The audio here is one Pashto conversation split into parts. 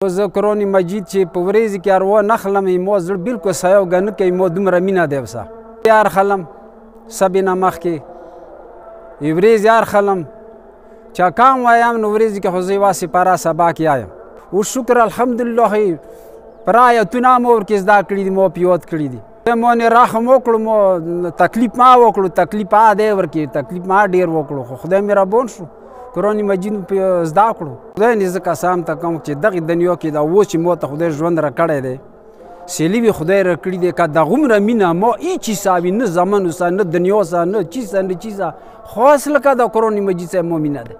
زه قرآن مجید چې په ورځې کې هر ونخلم ما زړه بلکل سیوګه نه کوي ما دومره مینه دی ورسره هر خلم سبې نه مخکې ورځې هر خلم چاکام وایم نو ورځې کې خو زه یوه سپاره سبا کې آیم اوس شکر الحمدلله پر آیتونه مو ورکې زده کړي دي مو په یاد کړي دي مو نه رحم وکړو مو تکلیف ما وکړو تکلیف دی ورکې تکلیف ما ډېر وکړو خو خدای مهربان شو قرآن مجید په زده کړو خدای نه زه قسم ته کوم چې دغې دنیا کې دا اوس چې ما ته خدای ژوند راکړی دی سیلي وي خدای راکړي دی که دغومره مینه ما هېڅ چیز وي نه زمن سه نه دنیا سه نه چیز نه چیزه خاص لکه د قرآن مجید صاحب ما مینه دی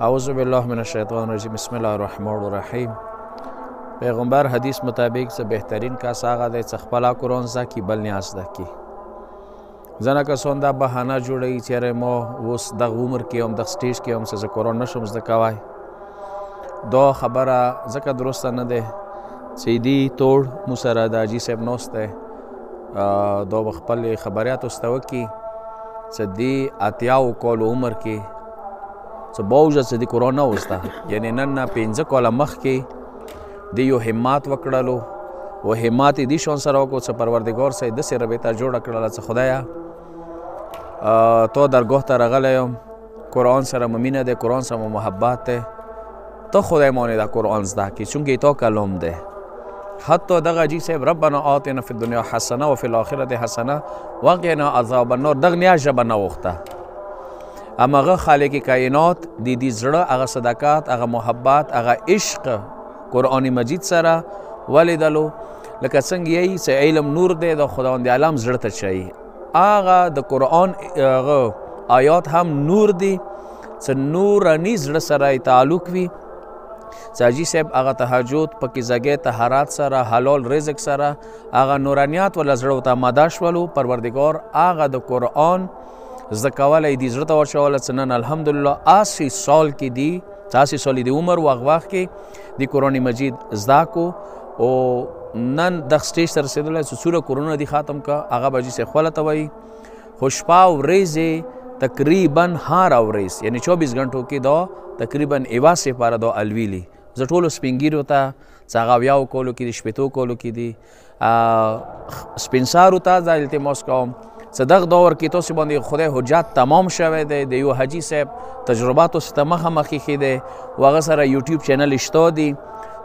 اعوذ بالله من الشیطان الرجیم بسم الله الرحمن الرحیم پیغمبر حدیث مطابق څه بهترین کس هغه دی چې خپله قرآن زده کړي بل نه زده کړي ځینې کسان دا بهانه جوړوي چې یاره ما اوس دغه عمر کې یم دغه سټیج کې یم چې زه قرآن نشم زده کوی دا خبره ځکه درسته نه دی چې دې توړ موږ سره د حاجي صاحب ناست دی دا به خپلې خبریات ورته وکړي چې دې اتیاو کالو عمر کې څه باوجه چې دې قرآن نه وزده یعنې نن نه 15 کاله مخکې دې یو همت وکړلو و همت یې دې شان سره وکړو چې پروردګار صاحب داسې رابطه جوړه کړله چې خدایه تو درگاه ته راغلی یم قرآن سره مو مینه دی قرآن سره مو محبت دی ته خدای مانې دا قرآن زده کړي چونکې تا کلام دی حتی دغه حاجي صاحب ربنا آتنا فی الدنیا حسنه و فی الاخرة حسنه وقنا عذاب النار دغه نیا ژبه نه وغوښته هماغه خالق کائنات د دې زړه هغه صداقت هغه محبت هغه عشق قرآن مجید سره ولیدلو لکه څنګه یې چې علم نور دی د خداوند عالم زړه ته چایي هغه د قرآن هغه آیات هم نور دي چې نوراني زړه سره تعلق وي چې حاجي صاحب هغه تهجد پکې زګې طهارت سره حلال رزق سره هغه نورانیات ولا زړه ته آماده شولو پروردګار هغه د قرآن زده کولی دي زړه ته واچوله چې نن الحمدلله 80 سال کې دي 80 سال د عمر و هغه وخت کې د قرآن مجید زده کو او نن دغه سټیج ته رسېدلی چې څومره کورونه دي ختم که هغه به حاجي صاحب خپله ته وایي خو شپه او ورځې تقریبا هره ورځ یعنې 24 غنټو کې دا تقریبا یوه سپاره دا الویلي زه ټولو سپین ګیرو ته چې هغه اویاو کالو کې دي شپېتو کالو کې دي سپین سارو ته دا التماس کوم چې دغه دور کې تاسو باندې خدای حجت تمام شوی دی د یو حاجي صاحب تجرباتو سره مخامخ ایښي دی و هغه سره یوټیوب چینل شته دي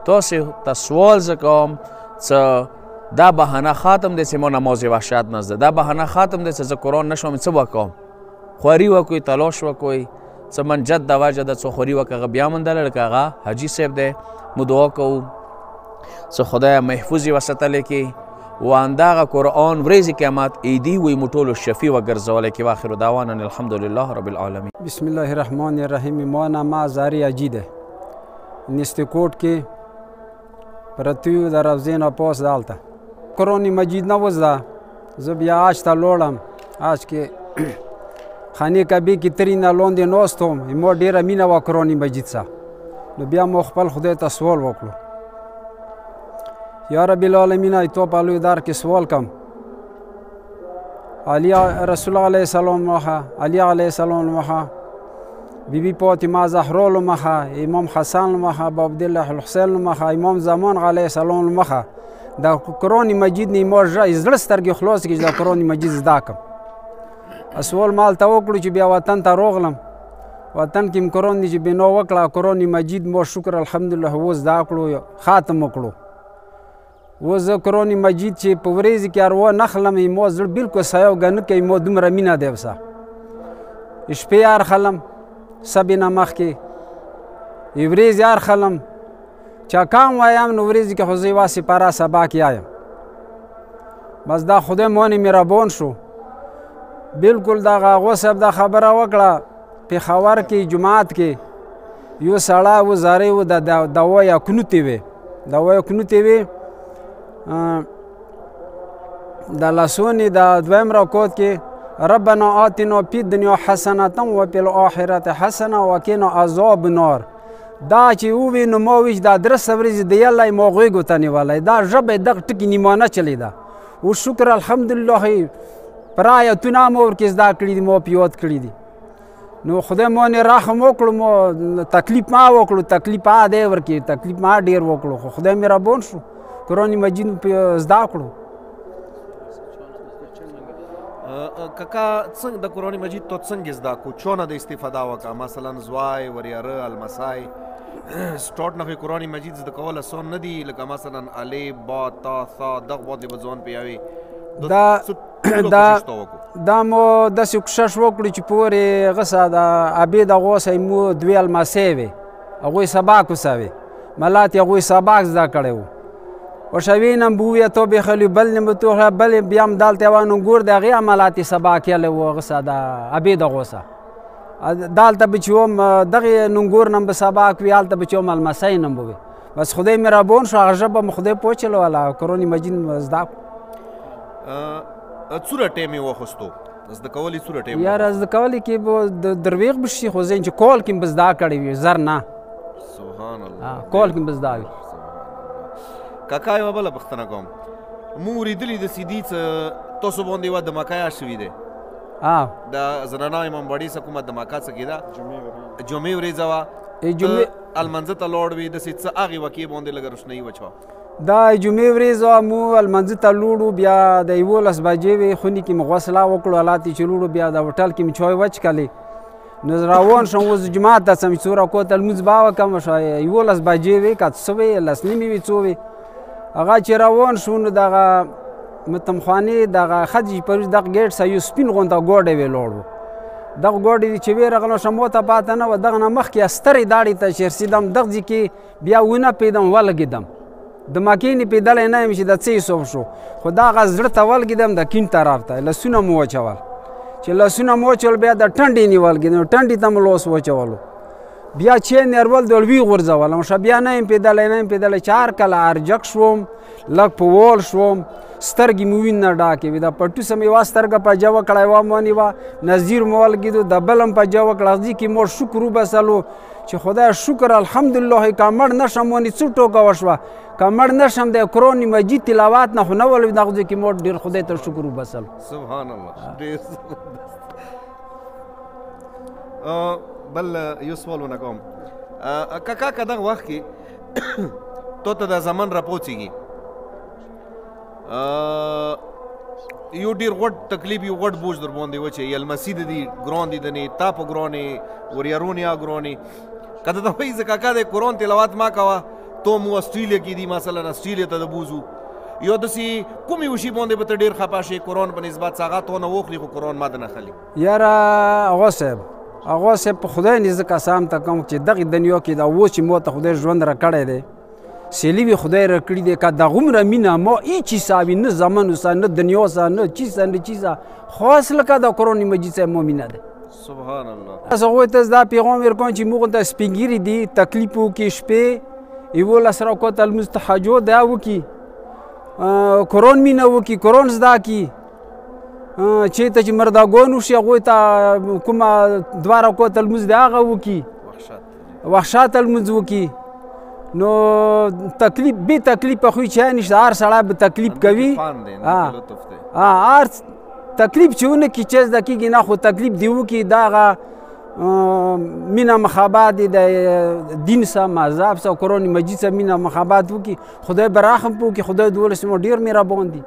تاسو ته سوال زه کوم چې دا بهانه ختم دی چې ما نماز وحشت نه زده دا بهانه ختم دی چې زه قرآن نشم څه وکړم خواري وکړئ تلاش وکړئ څه من جد د وجه ده څه خواري وکړه هغه بیا موندلی لکه هغه حاجي صاحب دی مو دعا کوو چې خدای محفوظ یې وساتلی کړي و همدغه قرآن ورځې قیامت ایدي وی مو ټولو شفیع وګرځولی کړي واخر دعوانا الحمدلله رب العالمین بسم الله الرحمن الرحیم ما نامه زاری حاجي دی نیستکوټ کې پرته یو د روضې نه پاس دلته قرآن مجید نه وزده زه بیا حج ته لاړم حج کې خانې کعبې کې ترې نه لاندې ناست وم ما ډېره مینه وه قرآن مجید سره نو بیا ما خپل خدای ته سوال وکړو یا رب العالمین تو په لوی در کې سوال کم علی رسول الله علیه السلام مخه علی علیه السلام مخه بیبی فاطمه زهرا مخه امام حسن مخه ابو عبدالله الحسین مخه امام زمان علیه السلام مخه د قرآن مجید نه ما زړه سترګې خلاص کړي د قرآن مجید زده کړم سوال ما هلته وکړو چې بیا وطن ته راغلم وطن کې م قرآن چې بنا وکړه قرآن مجید ما شکر الحمدلله اوس زده کړو ختم وکړو اوس زه قرآن مجید چې په ورځې کې هر ونخلم ما زړه بلکل سیوګه نه کوي ما دومره مینه دی ورسره شپې هر خلم سبې نه مخکې ورځې هر خلم چاکام وایم نو ورځې کې خو زه یوه سپاره سبا کې آیم بس دا خدای مانې مهربان شو بلکل دغه هغو صاحب دا خبره وکړه پېښور کې جماعت کې یو سړی و زارې و د دوا یا کنوتې وې دوا یا کنوتې وې د لسونې د دویم رکعت کې ربنا آتنا فی الدنیا حسنة وفی الاخرة حسنة وقنا عذاب النار دا چې ووی نو ما ویل دا درسته ورځې د یلی ما غوږو ته نیولی دا ژبه یې دغه ټکي نیمانه چلېده اوس شکر الحمدلله پر آیتونه مو ورکې زده کړي دي ما په یاد کړي دي نو خدای مونې رحم وکړو مو تکلیف ما وکړو تکلیف دی ورکړي تکلیف ما ډېر وکړو خو خدای مهربان شو قرآن مجید په زده کړو. کاکا څنګه د قرآن مجید تو څنګه زده کو چونه د استفاده وکړه مثلا زوای وریاره المسای سټارټ نه قرآن مجید زده کول آسان نه دي لکه مثلا الف با تا ثا دغه باندې به ځان پیاوي دا مو داسې کوشش وکړو چې پورې غسه د ابې دغه اوسه مو دوې الماسۍ وې هغوی سباق وسوې ملات یې هغوی سباق زده کړی و وشوینم بویه تو بخلی بل نم تو بل بیام دالته وانو ګور د هغې عملاتې سباق یې و غسه د ابې دغه اوسه دالته به چې وم دغې نونګور نم به سباق وي هلته به چې وم المسی نم به وي بس خدای مهربان شو هغه ژبه مو خدای پوچلوله قرآن مجید مو زده څومره ټایم یې واخیستو زده کول یې څومره ټایم یاره زده کول کې به درویغ به شي خو زه چې کول کې به زده کړی وي زر نه سبحان الله کول کې به زده وي. کاکا یوه بله پوښتنه کوم مونږ اورېدلي د سیدي څه تاسو باندې یوه دمکه شوي دی د زنانه امام باډي څه کومه دمکه څه کېده جمعې ورځه وه المنځه ته لاړ وې داسې څه هغې واقعې باندې لږه روشنایي وچوه دا جمعې ورځ وه مو المنځه ته لوړو بیا د 11 بجې وې خونې کې مې غسله وکړو حالاتې چې لوړو بیا د هوټل کې مې چای وچکلې نو روان شوم اوس جماعت ته څم چې څو رکعته لمونځ به وکړم 11 بجې وې که څه وې 10 نیمې وې څو وې هغه چې روان شو نو دغه متمخوانې دغه خدي پر دغه ګیټ سه یو سپین غونته ګوډی وې لوړ و دغه ګوډی چې وې رغلم شم ته پاته نه وه دغه نه مخکې سترې داړې ته چې رسېدم دغه ځای کې بیا ونه پیدم ولګېدم د مکې نه پیدلی نه یم چې د څه حساب شو خو دغه زړه ته ولګېدم د کیڼ طرف ته لاسونه مو وچول چې لاسونه مو وچول بیا د ټنډې نه ولګېدم ټنډې ته مو لاس وچولو بیا چې نرول د لوی غورځولم شه بیا نه یم پیدلی چې هر کله ارجک شوم لږ په وال شوم سترګې مې وینې نه ډاکې وې د پټوسه مې یوه سترګه په جوه کړه یوه مې ونیوه نظیر مې ولګېدو د بل هم په جوه کړه هغې کې مو شکر وبسلو چې خدای شکر الحمدلله که مړ نه شم ونې څه ټوکه وشوه که مړ نه شم د قرآن مجید تلاوت نه خو نه ولوي دغه ځای کې مو ډېر خدای ته شکر وبسلو سبحان الله ډېر بل یو سوال ونه کوم کاکا که دغه وخت کې تو ته د زمن راپوڅېږي یو ډېر غټ تکلیف یو غټ بوج در باندې وچوي المسي د دې ګران دي دنې تا په ګرانې وریارونې یا ګرانې که ته وایي زه کاکا د قرآن تلاوت ما کوه تو مو اسټرالیا کې دي مثلا اسټرالیا ته د بوځو یا داسې کومې وشي باندې به ته ډېر خفه شې قرآن په نسبت څه هغه تو نه واخلي خو قرآن ما د نه خلي یاره هغه صاحب په خدای نه زه قسم ته کوم چې دغې دنیا کې دا اوس چې ما ته خدای ژوند راکړی دی سیلی وی خدای راکړي دی که دغومره مینه ما هیڅ چیز وي نه زمن اوسه نه دنیا اوسه نه چیزه نه چیزه خاص لکه د قرآن مجید صاحب ما مینه ده سبحان الله بس هغوی ته دا پیغام ورکوم چې موږ ته سپین ږیري دي تکلیف وکړي شپې 11 رکعته لمونځ تهجد دا وکړي قرآن مینه وکړي قرآن زده کړي چېرته چې مرداګان وشي هغوی ته کومه 2 رکعته لمونځ دی هغه وکړي وحشت لمونځ وکړي نو تکلیف بې تکلیفه خو چا نشته هر سړی به تکلیف کوي هر تکلیف چې ونه کړي چې زده کېږي نه خو تکلیف دې وکړي د هغه مینه محبت د دین سره مذهب سره قرآن مجید سره مینه محبت وکړي خدای به رحم وکړي خدای د ولس ډېر مهربان دی